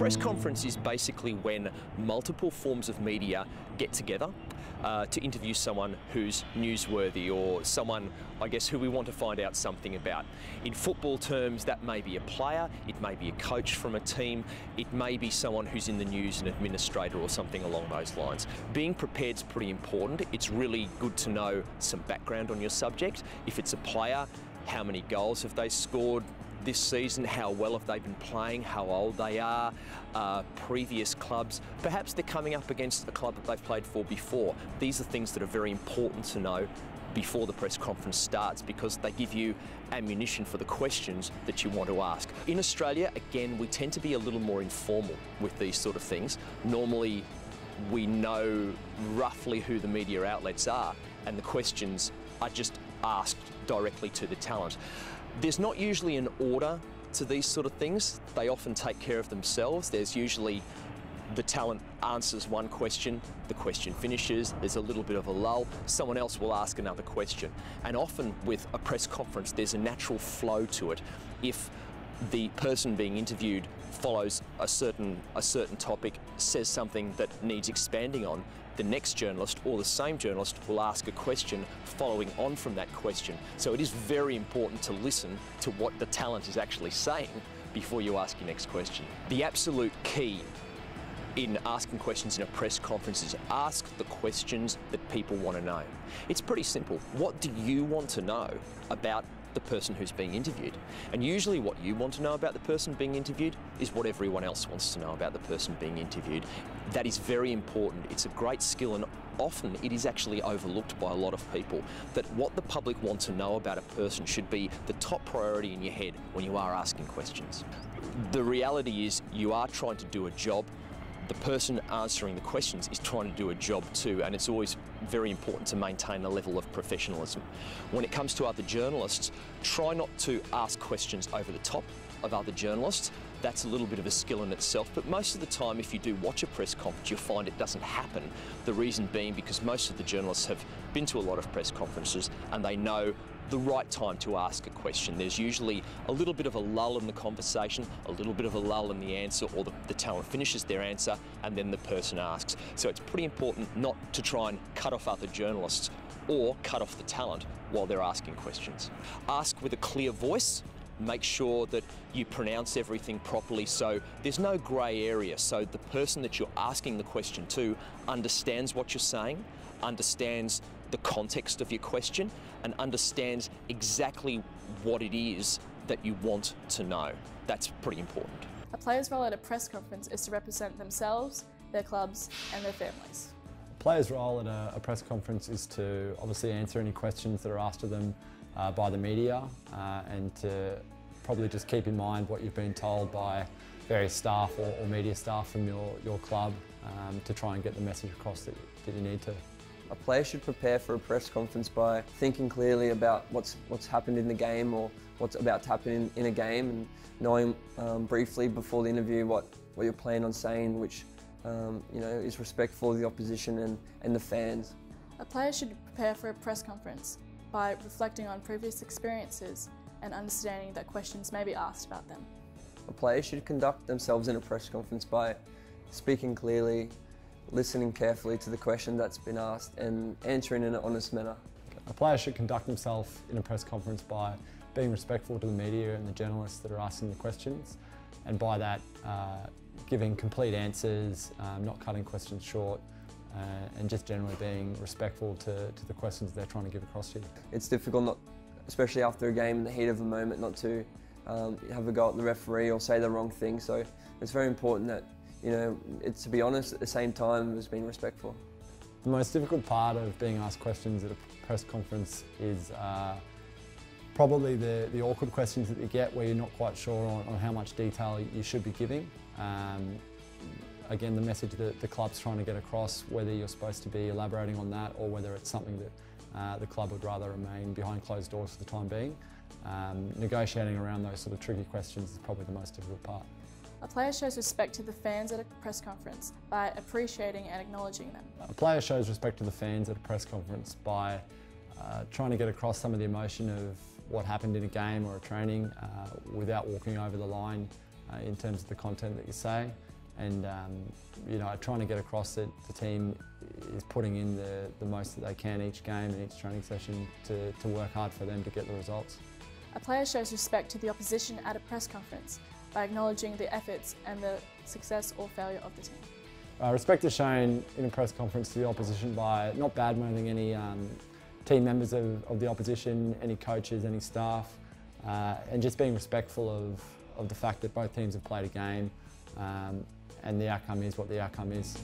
press conference is basically when multiple forms of media get together to interview someone who's newsworthy or someone, I guess, who we want to find out something about. In football terms, that may be a player, it may be a coach from a team, it may be someone who's in the news, an administrator or something along those lines. Being prepared is pretty important. It's really good to know some background on your subject. If it's a player, how many goals have they scored this season, how well have they been playing, how old they are, previous clubs. Perhaps they're coming up against a club that they've played for before. These are things that are very important to know before the press conference starts because they give you ammunition for the questions that you want to ask. In Australia, again, we tend to be a little more informal with these sort of things. Normally, we know roughly who the media outlets are and the questions are just asked directly to the talent. There's not usually an order to these sort of things. They often take care of themselves. There's usually the talent answers one question, the question finishes, there's a little bit of a lull, someone else will ask another question. And often with a press conference, there's a natural flow to it. If the person being interviewed follows a certain topic, says something that needs expanding on, the next journalist or the same journalist will ask a question following on from that question. So it is very important to listen to what the talent is actually saying before you ask your next question. The absolute key in asking questions in a press conference is ask the questions that people want to know. It's pretty simple. What do you want to know about the person who's being interviewed? And usually what you want to know about the person being interviewed is what everyone else wants to know about the person being interviewed. That is very important. It's a great skill, and often it is actually overlooked by a lot of people, that what the public want to know about a person should be the top priority in your head when you are asking questions. The reality is you are trying to do a job. The person answering the questions is trying to do a job too, and it's always very important to maintain a level of professionalism. When it comes to other journalists, try not to ask questions over the top of other journalists. That's a little bit of a skill in itself, but most of the time if you do watch a press conference, you'll find it doesn't happen. The reason being because most of the journalists have been to a lot of press conferences and they know the right time to ask a question. There's usually a little bit of a lull in the conversation, a little bit of a lull in the answer, or the talent finishes their answer and then the person asks. So it's pretty important not to try and cut off other journalists or cut off the talent while they're asking questions. Ask with a clear voice. Make sure that you pronounce everything properly so there's no grey area, so the person that you're asking the question to understands what you're saying, understands the context of your question, and understands exactly what it is that you want to know. That's pretty important. A player's role at a press conference is to represent themselves, their clubs and their families. A player's role at a press conference is to obviously answer any questions that are asked of them by the media and to probably just keep in mind what you've been told by various staff or media staff from your club to try and get the message across that you need to. A player should prepare for a press conference by thinking clearly about what's happened in the game or what's about to happen in a game, and knowing briefly before the interview what you're planning on saying, which is respectful of the opposition and the fans. A player should prepare for a press conference by reflecting on previous experiences and understanding that questions may be asked about them. A player should conduct themselves in a press conference by speaking clearly, listening carefully to the question that's been asked and answering in an honest manner. A player should conduct himself in a press conference by being respectful to the media and the journalists that are asking the questions, and by that giving complete answers, not cutting questions short, and just generally being respectful to the questions they're trying to give across to you. It's difficult, especially after a game in the heat of a moment, not to have a go at the referee or say the wrong thing, so it's very important that it's to be honest at the same time as being respectful. The most difficult part of being asked questions at a press conference is probably the awkward questions that you get where you're not quite sure on how much detail you should be giving. Again, the message that the club's trying to get across, whether you're supposed to be elaborating on that or whether it's something that the club would rather remain behind closed doors for the time being. Negotiating around those sort of tricky questions is probably the most difficult part. A player shows respect to the fans at a press conference by appreciating and acknowledging them. A player shows respect to the fans at a press conference by trying to get across some of the emotion of what happened in a game or a training without walking over the line in terms of the content that you say. and you know, trying to get across that the team is putting in the most that they can each game and each training session to work hard for them to get the results. A player shows respect to the opposition at a press conference by acknowledging the efforts and the success or failure of the team. Respect is shown in a press conference to the opposition by not bad-mouthing any team members of the opposition, any coaches, any staff, and just being respectful of the fact that both teams have played a game and the outcome is what the outcome is.